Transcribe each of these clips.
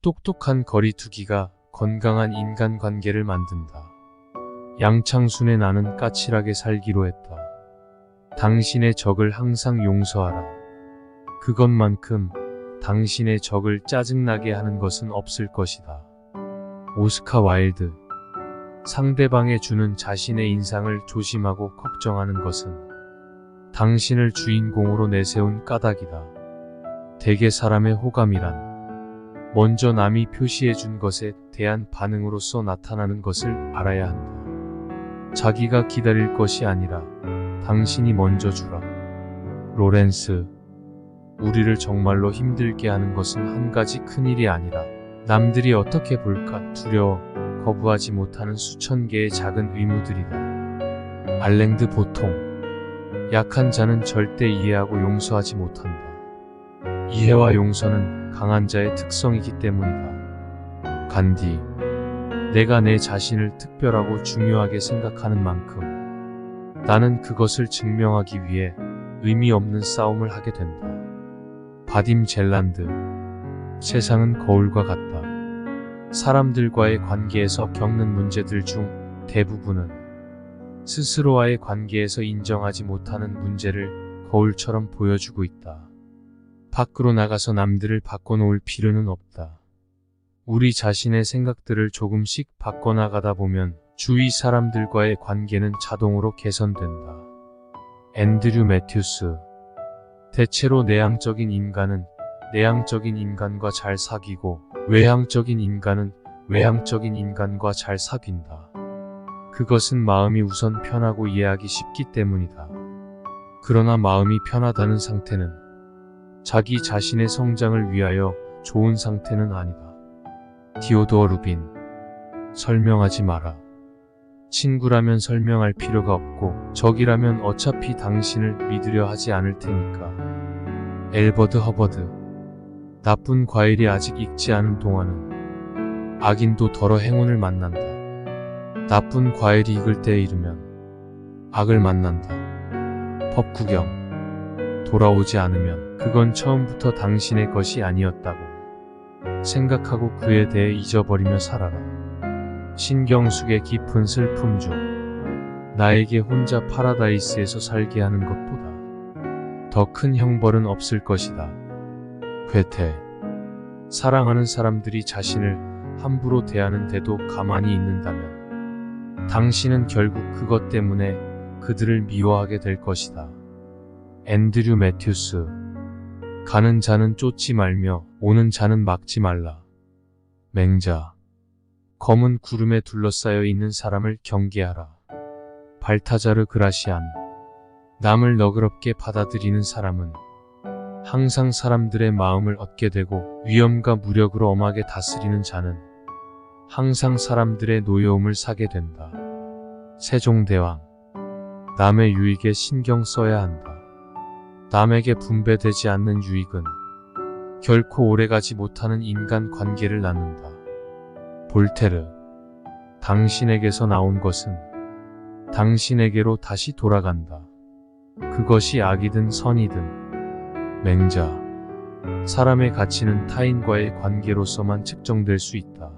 똑똑한 거리두기가 건강한 인간관계를 만든다. 양창순의 나는 까칠하게 살기로 했다. 당신의 적을 항상 용서하라. 그것만큼 당신의 적을 짜증나게 하는 것은 없을 것이다. 오스카 와일드. 상대방에 주는 자신의 인상을 조심하고 걱정하는 것은 당신을 주인공으로 내세운 까닭이다. 대개 사람의 호감이란 먼저 남이 표시해준 것에 대한 반응으로서 나타나는 것을 알아야 한다. 자기가 기다릴 것이 아니라 당신이 먼저 주라. 로렌스. 우리를 정말로 힘들게 하는 것은 한 가지 큰일이 아니라 남들이 어떻게 볼까 두려워 거부하지 못하는 수천 개의 작은 의무들이다. 알랭드 보통. 약한 자는 절대 이해하고 용서하지 못한다. 이해와 용서는 강한 자의 특성이기 때문이다. 간디. 내가 내 자신을 특별하고 중요하게 생각하는 만큼 나는 그것을 증명하기 위해 의미 없는 싸움을 하게 된다. 바딤 젤란드. 세상은 거울과 같다. 사람들과의 관계에서 겪는 문제들 중 대부분은 스스로와의 관계에서 인정하지 못하는 문제를 거울처럼 보여주고 있다. 밖으로 나가서 남들을 바꿔놓을 필요는 없다. 우리 자신의 생각들을 조금씩 바꿔나가다 보면 주위 사람들과의 관계는 자동으로 개선된다. 앤드류 매튜스. 대체로 내향적인 인간은 내향적인 인간과 잘 사귀고 외향적인 인간은 외향적인 인간과 잘 사귄다. 그것은 마음이 우선 편하고 이해하기 쉽기 때문이다. 그러나 마음이 편하다는 상태는 자기 자신의 성장을 위하여 좋은 상태는 아니다. 디오도어 루빈. 설명하지 마라. 친구라면 설명할 필요가 없고 적이라면 어차피 당신을 믿으려 하지 않을 테니까. 엘버드 허버드. 나쁜 과일이 아직 익지 않은 동안은 악인도 더러 행운을 만난다. 나쁜 과일이 익을 때에 이르면 악을 만난다. 법구경. 돌아오지 않으면 그건 처음부터 당신의 것이 아니었다고 생각하고 그에 대해 잊어버리며 살아라. 신경숙의 깊은 슬픔 중 나에게 혼자 파라다이스에서 살게 하는 것보다 더 큰 형벌은 없을 것이다. 괴테. 사랑하는 사람들이 자신을 함부로 대하는데도 가만히 있는다면 당신은 결국 그것 때문에 그들을 미워하게 될 것이다. 앤드류 매튜스. 가는 자는 쫓지 말며 오는 자는 막지 말라. 맹자. 검은 구름에 둘러싸여 있는 사람을 경계하라. 발타자르 그라시안. 남을 너그럽게 받아들이는 사람은 항상 사람들의 마음을 얻게 되고 위엄과 무력으로 엄하게 다스리는 자는 항상 사람들의 노여움을 사게 된다. 세종대왕. 남의 유익에 신경 써야 한다. 남에게 분배되지 않는 유익은 결코 오래가지 못하는 인간관계를 낳는다. 볼테르. 당신에게서 나온 것은 당신에게로 다시 돌아간다. 그것이 악이든 선이든. 맹자. 사람의 가치는 타인과의 관계로서만 측정될 수 있다.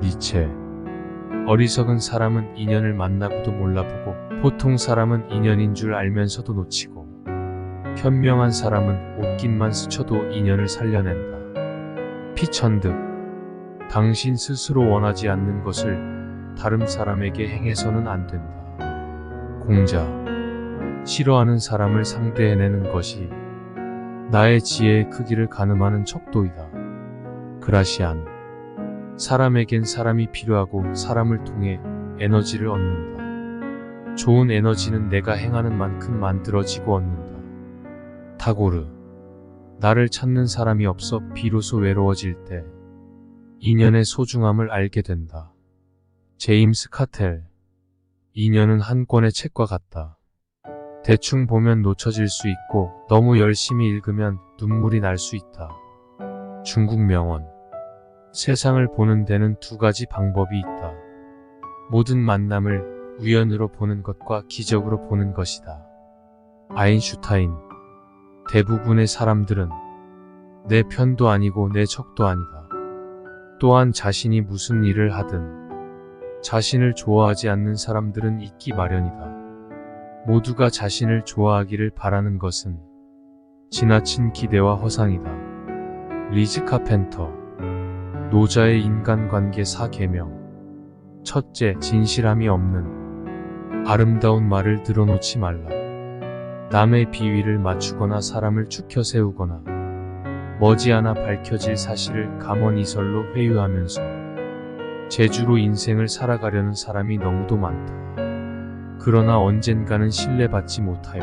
니체. 어리석은 사람은 인연을 만나고도 몰라보고 보통 사람은 인연인 줄 알면서도 놓치고 현명한 사람은 옷깃만 스쳐도 인연을 살려낸다. 피천득. 당신 스스로 원하지 않는 것을 다른 사람에게 행해서는 안 된다. 공자. 싫어하는 사람을 상대해내는 것이 나의 지혜의 크기를 가늠하는 척도이다. 그라시안. 사람에겐 사람이 필요하고 사람을 통해 에너지를 얻는다. 좋은 에너지는 내가 행하는 만큼 만들어지고 얻는다. 타고르. 나를 찾는 사람이 없어 비로소 외로워질 때 인연의 소중함을 알게 된다. 제임스 카텔. 인연은 한 권의 책과 같다. 대충 보면 놓쳐질 수 있고 너무 열심히 읽으면 눈물이 날 수 있다. 중국 명언. 세상을 보는 데는 두 가지 방법이 있다. 모든 만남을 우연으로 보는 것과 기적으로 보는 것이다. 아인슈타인. 대부분의 사람들은 내 편도 아니고 내 적도 아니다. 또한 자신이 무슨 일을 하든 자신을 좋아하지 않는 사람들은 있기 마련이다. 모두가 자신을 좋아하기를 바라는 것은 지나친 기대와 허상이다. 리즈 카펜터. 노자의 인간관계 4계명. 첫째, 진실함이 없는 아름다운 말을 늘어놓지 말라. 남의 비위를 맞추거나 사람을 추켜 세우거나 머지않아 밝혀질 사실을 감언이설로 회유하면서 재주로 인생을 살아가려는 사람이 너무도 많다. 그러나 언젠가는 신뢰받지 못하여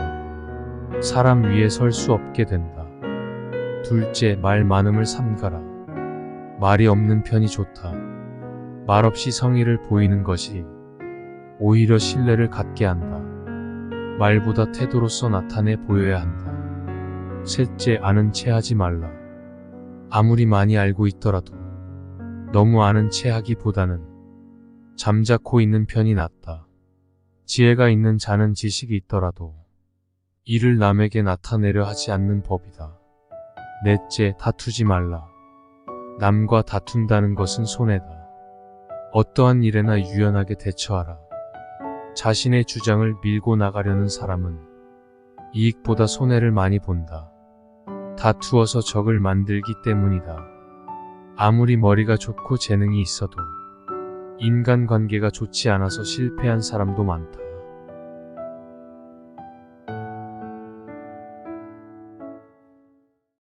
사람 위에 설 수 없게 된다. 둘째, 말 많음을 삼가라. 말이 없는 편이 좋다. 말없이 성의를 보이는 것이 오히려 신뢰를 갖게 한다. 말보다 태도로서 나타내 보여야 한다. 셋째, 아는 체 하지 말라. 아무리 많이 알고 있더라도 너무 아는 체 하기보다는 잠자코 있는 편이 낫다. 지혜가 있는 자는 지식이 있더라도 이를 남에게 나타내려 하지 않는 법이다. 넷째, 다투지 말라. 남과 다툰다는 것은 손해다. 어떠한 일에나 유연하게 대처하라. 자신의 주장을 밀고 나가려는 사람은 이익보다 손해를 많이 본다. 다투어서 적을 만들기 때문이다. 아무리 머리가 좋고 재능이 있어도 인간관계가 좋지 않아서 실패한 사람도 많다.